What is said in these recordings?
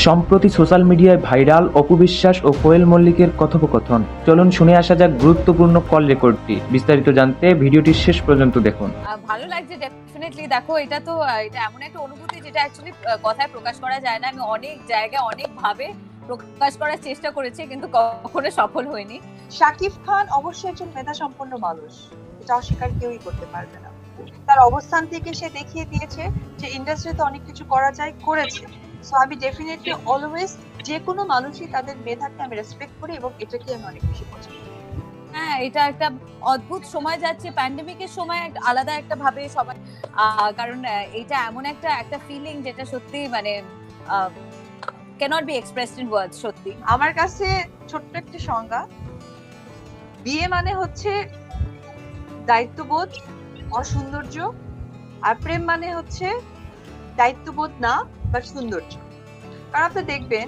সম্প্রতি সোশ্যাল মিডিয়ায় ভাইরাল অপু বিশ্বাস ও কোয়েল মল্লিকের কথোপকথন। চলুন শুনে আসা যাক গুরুত্বপূর্ণ কল রেকর্ডটি। বিস্তারিত জানতে ভিডিওটি শেষ পর্যন্ত দেখুন। ভালো লাগছে ডেফিনেটলি। দেখো, এটা তো এটা এমন একটা অনুভূতি যেটা অ্যাকচুয়ালি কথায় প্রকাশ করা যায় না। আমি অনেক জায়গায় অনেক ভাবে প্রকাশ করার চেষ্টা করেছি, কিন্তু কখনো সফল হয়নি। শাকিব খান অবশ্যই একজন মেধা সম্পন্ন মানুষ, এটা অস্বীকার কেউই করতে পারবে না। তার অবস্থান থেকে সে দেখিয়ে দিয়েছে যে ইন্ডাস্ট্রিতে অনেক কিছু করা যায়, করেছে। সো আমি ডেফিনেটলি অলওয়েজ যে কোনো মানুষই তাদের মেধাকে আমি রেসপেক্ট করি এবং এটাকে আমি অনেক বেশি পছন্দ করি। হ্যাঁ, এটা একটা অদ্ভুত সময় যাচ্ছে, প্যান্ডেমিকের সময় আলাদা একটা ভাবে সবাই, কারণ এটা এমন একটা ফিলিং যেটা সত্যি মানে cannot be expressed in words. সত্যি আমার কাছে ছোট্ট একটা সংজ্ঞা, বিয়ে মানে হচ্ছে দায়িত্ববোধ, অসৌন্দর্য, আর প্রেম মানে হচ্ছে দায়িত্ববোধ না বা সৌন্দর্য। কারণ আপনি দেখবেন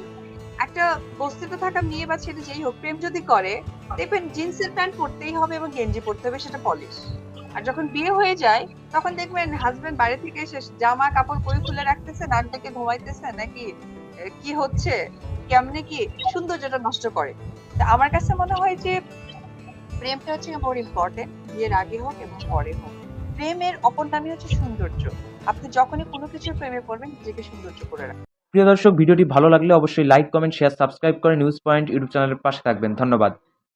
একটা বস্তিতে থাকা মেয়ে বা ছেলে যেই হোক, প্রেম যদি করে দেখবেন জিন্সের প্যান্ট পরতেই হবে এবং গেঞ্জি পরতে হবে, সেটা পলিশ। আর যখন বিয়ে হয়ে যায় তখন দেখবেন হাজবেন্ড বাইরে থেকে এসে জামা কাপড় পরে খুলে রাখতেছে, নাক ডেকে ঘুমাইতেছে নাকি কি হচ্ছে, কেমনে কি সৌন্দর্যটা নষ্ট করে। তা আমার কাছে মনে হয় যে প্রেমটা হচ্ছে মোর ইম্পর্টেন্ট, বিয়ের আগে হোক এবং পরে হোক। প্রেমের অপর নামই হচ্ছে সৌন্দর্য। আপনি যখনই কোনো কিছুর প্রেমে পড়বেন নিজেকে সৌন্দর্য করে রাখবেন। প্রিয় দর্শক, ভিডিওটি ভালো লাগলে অবশ্যই লাইক, কমেন্ট, শেয়ার, সাবস্ক্রাইব করে নিউজ পয়েন্ট ইউটিউব চ্যানেলের পাশে থাকবেন। ধন্যবাদ।